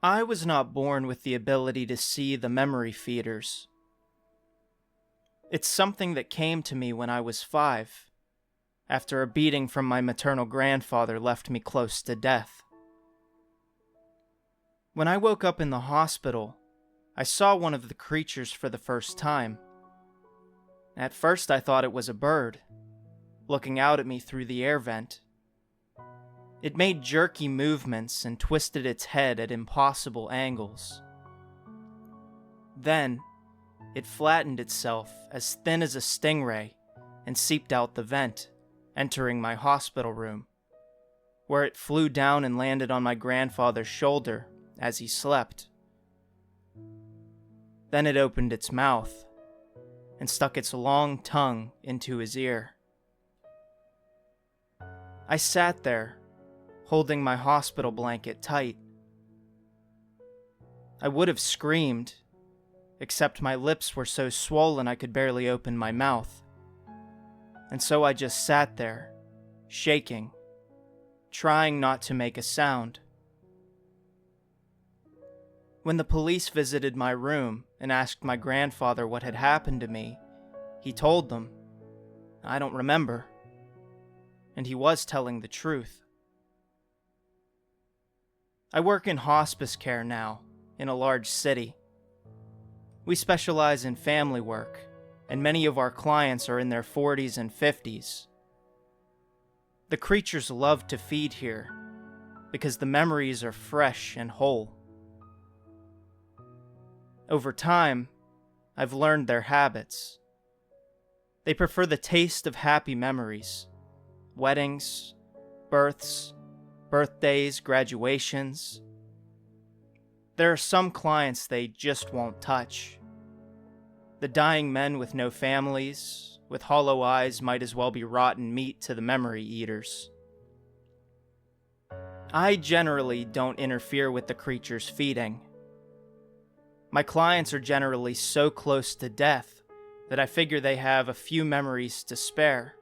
I was not born with the ability to see the memory feeders. It's something that came to me when I was 5, after a beating from my maternal grandfather left me close to death. When I woke up in the hospital, I saw one of the creatures for the first time. At first I thought it was a bird, looking out at me through the air vent. It made jerky movements and twisted its head at impossible angles. Then, it flattened itself as thin as a stingray and seeped out the vent, entering my hospital room, where it flew down and landed on my grandfather's shoulder as he slept. Then it opened its mouth and stuck its long tongue into his ear. I sat there, holding my hospital blanket tight. I would have screamed, except my lips were so swollen I could barely open my mouth. And so I just sat there, shaking, trying not to make a sound. When the police visited my room and asked my grandfather what had happened to me, he told them, "I don't remember." And he was telling the truth. I work in hospice care now, in a large city. We specialize in family work, and many of our clients are in their 40s and 50s. The creatures love to feed here, because the memories are fresh and whole. Over time, I've learned their habits. They prefer the taste of happy memories, weddings, births, birthdays, graduations. There are some clients they just won't touch. The dying men with no families, with hollow eyes, might as well be rotten meat to the memory eaters. I generally don't interfere with the creatures feeding. My clients are generally so close to death that I figure they have a few memories to spare.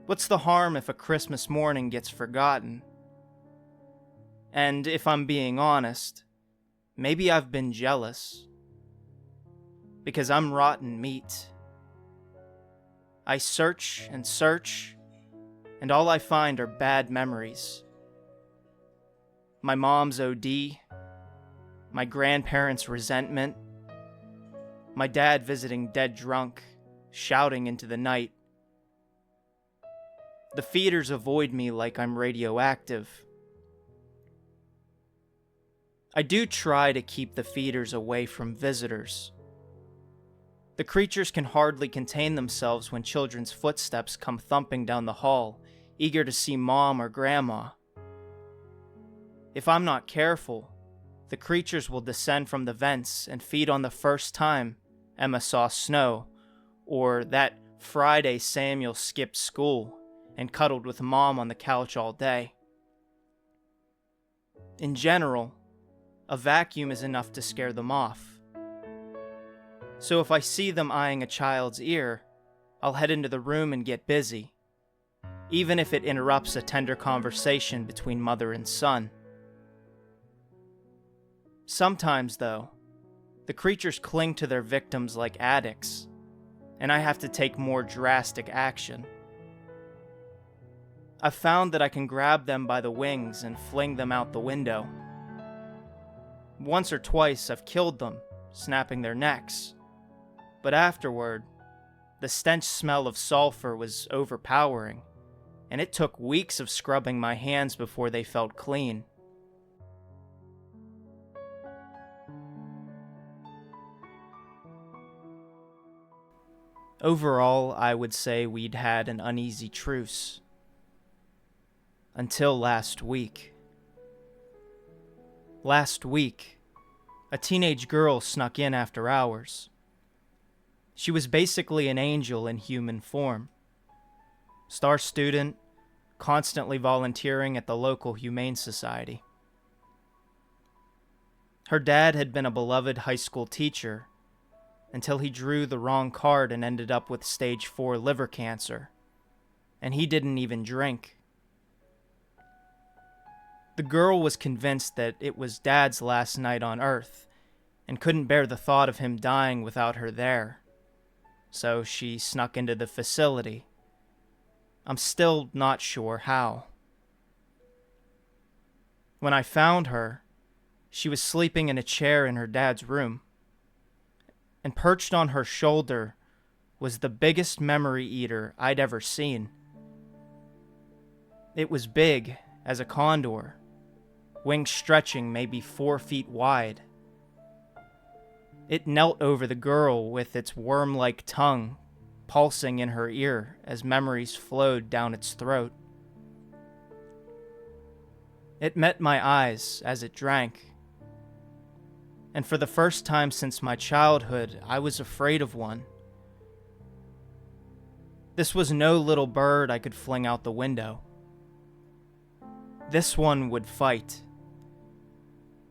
What's the harm if a Christmas morning gets forgotten? And if I'm being honest, maybe I've been jealous. Because I'm rotten meat. I search and search, and all I find are bad memories. My mom's OD, my grandparents' resentment, my dad visiting dead drunk, shouting into the night. The feeders avoid me like I'm radioactive. I do try to keep the feeders away from visitors. The creatures can hardly contain themselves when children's footsteps come thumping down the hall, eager to see mom or grandma. If I'm not careful, the creatures will descend from the vents and feed on the first time Emma saw snow, or that Friday Samuel skipped school and cuddled with mom on the couch all day. In general, a vacuum is enough to scare them off. So if I see them eyeing a child's ear, I'll head into the room and get busy, even if it interrupts a tender conversation between mother and son. Sometimes, though, the creatures cling to their victims like addicts, and I have to take more drastic action. I've found that I can grab them by the wings and fling them out the window. Once or twice I've killed them, snapping their necks. But afterward, the stench smell of sulfur was overpowering, and it took weeks of scrubbing my hands before they felt clean. Overall, I would say we'd had an uneasy truce. Until last week. Last week, a teenage girl snuck in after hours. She was basically an angel in human form. Star student, constantly volunteering at the local humane society. Her dad had been a beloved high school teacher, until he drew the wrong card and ended up with stage 4 liver cancer, and he didn't even drink. The girl was convinced that it was Dad's last night on Earth and couldn't bear the thought of him dying without her there. So she snuck into the facility. I'm still not sure how. When I found her, she was sleeping in a chair in her dad's room, and perched on her shoulder was the biggest memory eater I'd ever seen. It was big as a condor, wings stretching maybe 4 feet wide. It knelt over the girl with its worm-like tongue pulsing in her ear as memories flowed down its throat. It met my eyes as it drank, and for the first time since my childhood, I was afraid of one. This was no little bird I could fling out the window. This one would fight.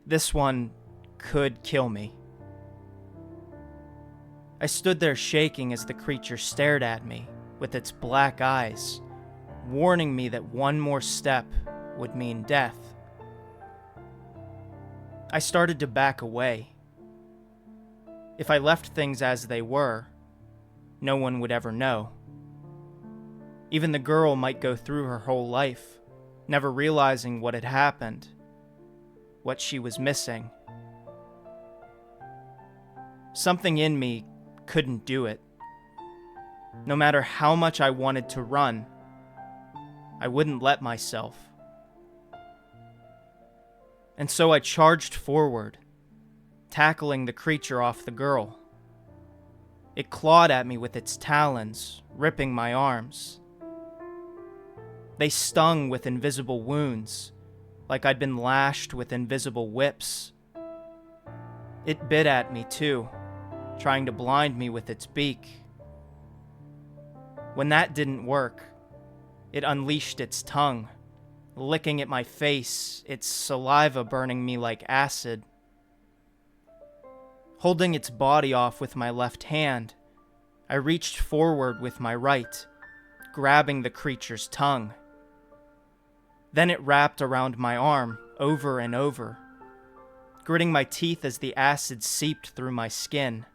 This one could kill me. I stood there shaking as the creature stared at me with its black eyes, warning me that one more step would mean death. I started to back away. If I left things as they were, no one would ever know. Even the girl might go through her whole life, never realizing what had happened, what she was missing. Something in me couldn't do it. No matter how much I wanted to run, I wouldn't let myself. And so I charged forward, tackling the creature off the girl. It clawed at me with its talons, ripping my arms. They stung with invisible wounds, like I'd been lashed with invisible whips. It bit at me too, trying to blind me with its beak. When that didn't work, it unleashed its tongue, licking at my face, its saliva burning me like acid. Holding its body off with my left hand, I reached forward with my right, grabbing the creature's tongue. Then it wrapped around my arm over and over, gritting my teeth as the acid seeped through my skin.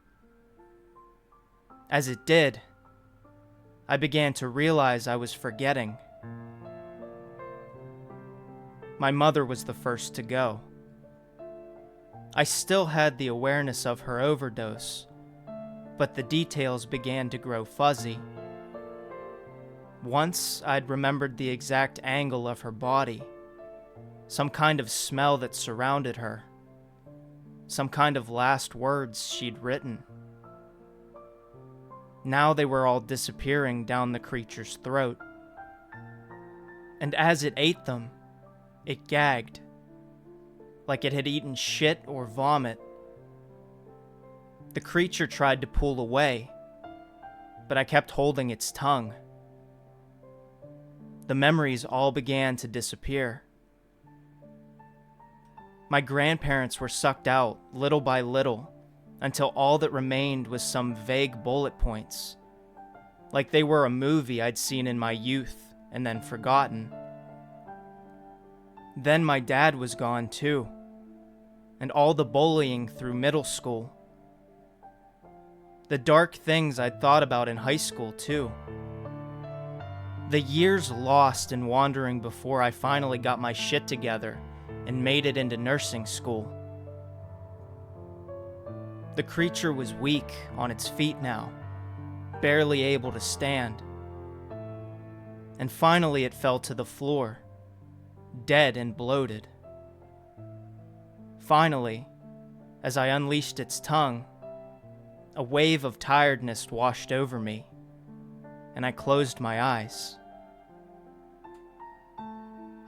As it did, I began to realize I was forgetting. My mother was the first to go. I still had the awareness of her overdose, but the details began to grow fuzzy. Once I'd remembered the exact angle of her body, some kind of smell that surrounded her, some kind of last words she'd written. Now they were all disappearing down the creature's throat. And as it ate them, it gagged, like it had eaten shit or vomit. The creature tried to pull away, but I kept holding its tongue. The memories all began to disappear. My grandparents were sucked out little by little, until all that remained was some vague bullet points, like they were a movie I'd seen in my youth and then forgotten. Then my dad was gone too, and all the bullying through middle school. The dark things I'd thought about in high school too. The years lost in wandering before I finally got my shit together and made it into nursing school. The creature was weak on its feet now, barely able to stand. And finally it fell to the floor, dead and bloated. Finally, as I unleashed its tongue, a wave of tiredness washed over me, and I closed my eyes.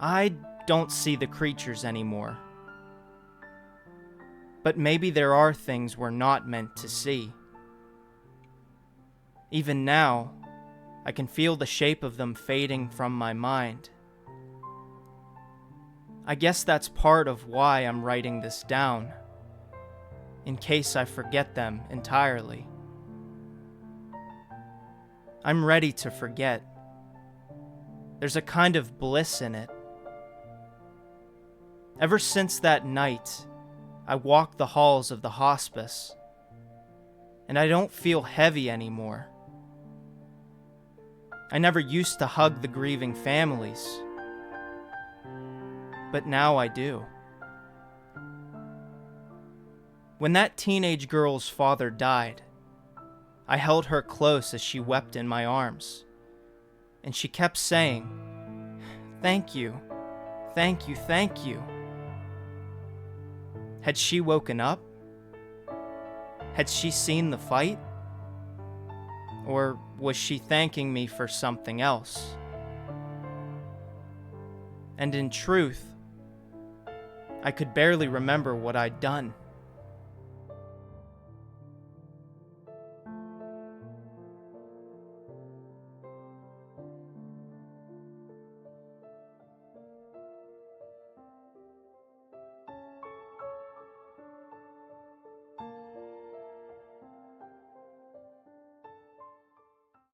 I don't see the creatures anymore. But maybe there are things we're not meant to see. Even now, I can feel the shape of them fading from my mind. I guess that's part of why I'm writing this down, in case I forget them entirely. I'm ready to forget. There's a kind of bliss in it. Ever since that night, I walk the halls of the hospice, and I don't feel heavy anymore. I never used to hug the grieving families, but now I do. When that teenage girl's father died, I held her close as she wept in my arms, and she kept saying, "Thank you, thank you, thank you." Had she woken up? Had she seen the fight? Or was she thanking me for something else? And in truth, I could barely remember what I'd done.